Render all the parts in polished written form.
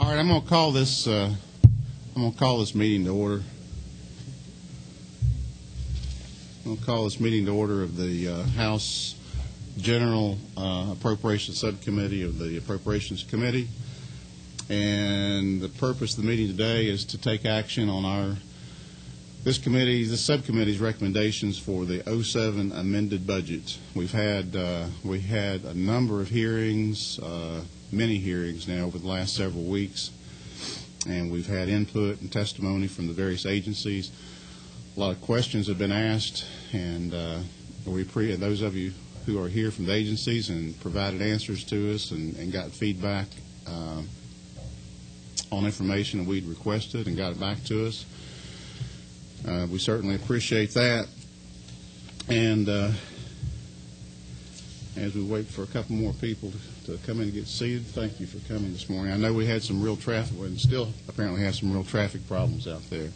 All right, I'm going to call this meeting to order. I'm going to call this meeting to order of the House General Appropriations Subcommittee of the Appropriations Committee. And the purpose of the meeting today is to take action on this subcommittee's recommendations for the 07 amended budget. We had a number of hearings, many hearings now over the last several weeks, and we've had input and testimony from the various agencies. A lot of questions have been asked, and those of you who are here from the agencies and provided answers to us and got feedback on information that we'd requested and got it back to us. We certainly appreciate that. And as we wait for a couple more people to come in and get seated, thank you for coming this morning. I know we had some real traffic, and still apparently have some real traffic problems out there.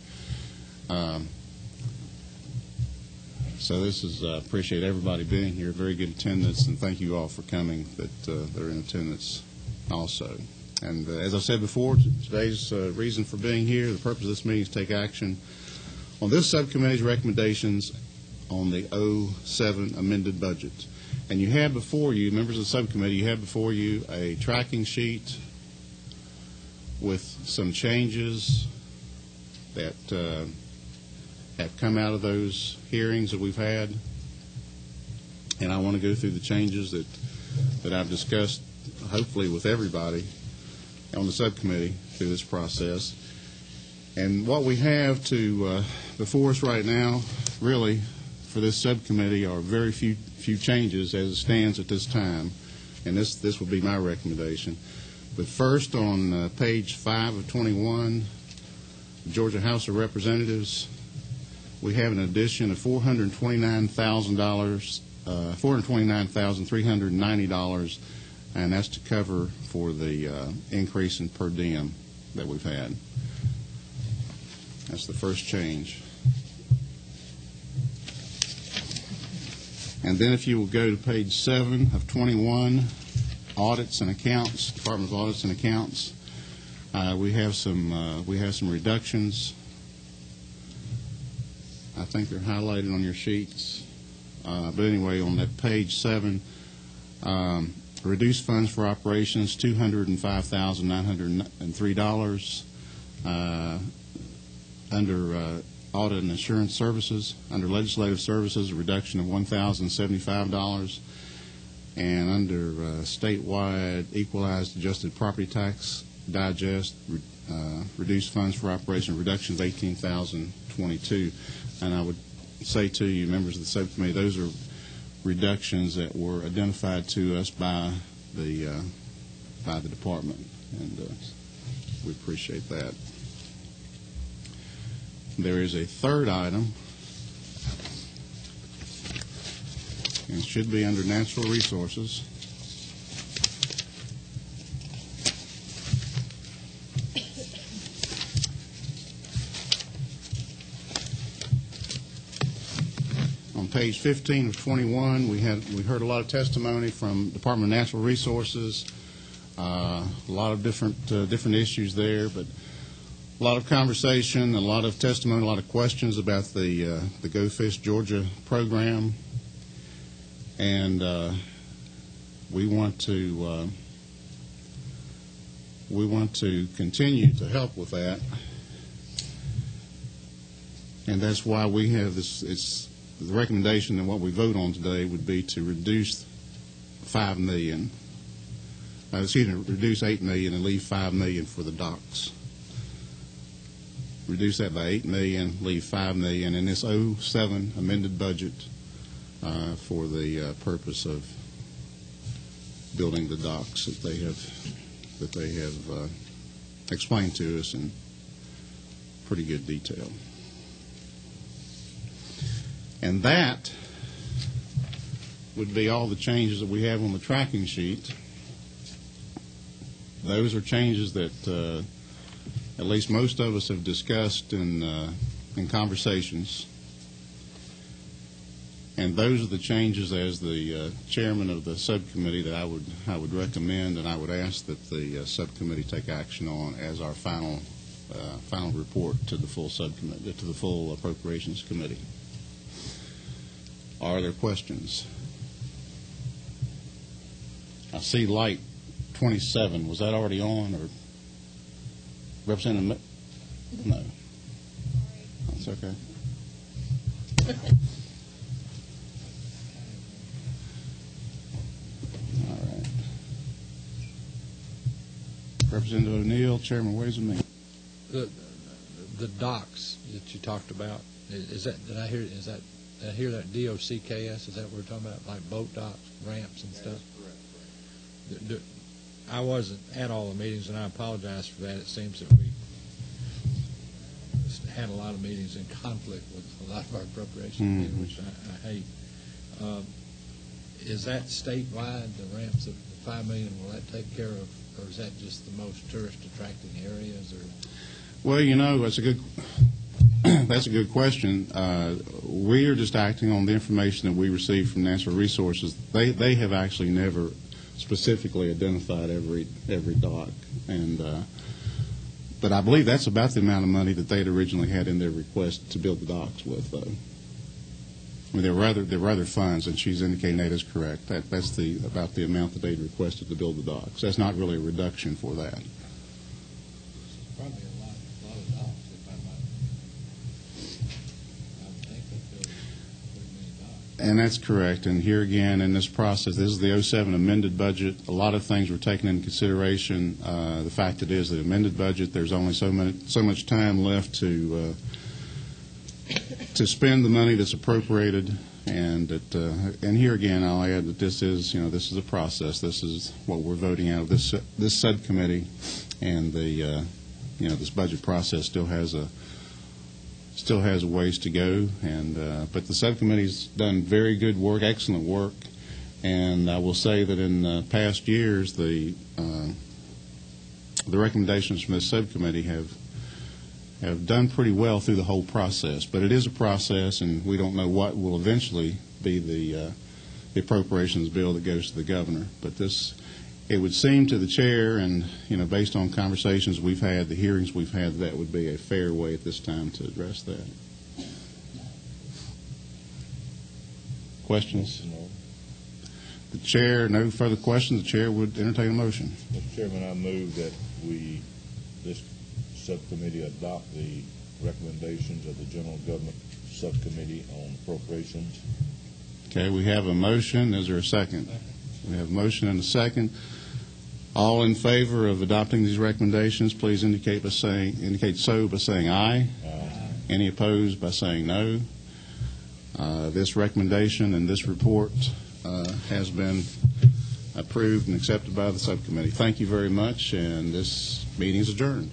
So this is, appreciate everybody being here, very good attendance, and thank you all for coming that are in attendance also. And as I said before, today's reason for being here, the purpose of this meeting is to take action on this subcommittee's recommendations on the 07 amended budget. And you have before you, members of the subcommittee, you have before you a tracking sheet with some changes that have come out of those hearings that we've had. And I want to go through the changes that I've discussed, hopefully with everybody on the subcommittee through this process. And what we have before us right now, really, for this subcommittee are very few changes as it stands at this time, and this would be my recommendation. But first, on page 5 of 21, Georgia House of Representatives, we have an addition of $429,390, and that's to cover for the increase in per diem that we've had. That's the first change. And then if you will go to page 7 of 21, audits and accounts, Department of Audits and Accounts, we have some reductions. I think they're highlighted on your sheets. But anyway, on that page 7, reduced funds for operations, $205,903. Under audit and insurance services, under legislative services, a reduction of $1,075, and under statewide equalized adjusted property tax digest, reduced funds for operation, reduction of $18,022. And I would say to you, members of the subcommittee, those are reductions that were identified to us by the department, and we appreciate that. There is a third item, and it should be under natural resources. On page 15 of 21, we heard a lot of testimony from Department of Natural Resources, a lot of different issues there, but a lot of conversation, a lot of testimony, a lot of questions about the Go Fish Georgia program, and we want to continue to help with that, and that's why we have this. It's the recommendation that what we vote on today would be to reduce $5 million. Reduce $8 million and leave $5 million for the docks. Reduce that by $8 million, leave $5 million in this 07 amended budget for the purpose of building the docks that they have explained to us in pretty good detail. And that would be all the changes that we have on the tracking sheet. Those are changes that at least most of us have discussed in conversations. And those are the changes as the chairman of the subcommittee that I would recommend, and I would ask that the subcommittee take action on as our final report to the full subcommittee, to the full appropriations committee. Are there questions? I see light 27. Was that already on, or Representative? No. That's okay. All right. Representative O'Neill, Chairman Ways and Means. The docks that you talked about, is that, did I hear that DOCKS? Is that what we're talking about, like boat docks, ramps and stuff? Correct. I wasn't at all the meetings, and I apologize for that. It seems that we had a lot of meetings in conflict with a lot of our appropriations, which I hate. Is that statewide, the ramps of the $5 million, will that take care of, or is that just the most tourist-attracting areas? Or? Well, you know, that's a good that's a good question. We are just acting on the information that we received from Natural Resources. They have actually never specifically identified every dock, and but I believe that's about the amount of money that they'd originally had in their request to build the docks with, though. I mean, they're rather funds, and she's indicating that is correct. That's about the amount that they'd requested to build the docks. That's not really a reduction for that. Probably a lot of docks, if I would think they'd build pretty many docks. And that's correct. And here again, in this process, this is the 07 amended budget. A lot of things were taken into consideration. The fact it is the amended budget, there's only so much time left to spend the money that's appropriated, and here again, I'll add that this is a process. This is what we're voting out of this subcommittee, and the this budget process still has a ways to go, and but the subcommittee's done very good work, excellent work, and I will say that in past years the recommendations from this subcommittee have done pretty well through the whole process. But it is a process, and we don't know what will eventually be the appropriations bill that goes to the governor. But it would seem to the chair, and based on conversations we've had, the hearings we've had, that would be a fair way at this time to address that. Questions? No. The chair, no further questions. The chair would entertain a motion. Mr. Chairman, I move that this subcommittee adopt the recommendations of the General Government Subcommittee on Appropriations. Okay, we have a motion. Is there a second? We have a motion and a second. All in favor of adopting these recommendations, please indicate so by saying aye. Aye. Any opposed by saying no. This recommendation and this report has been approved and accepted by the subcommittee. Thank you very much, and this meeting is adjourned.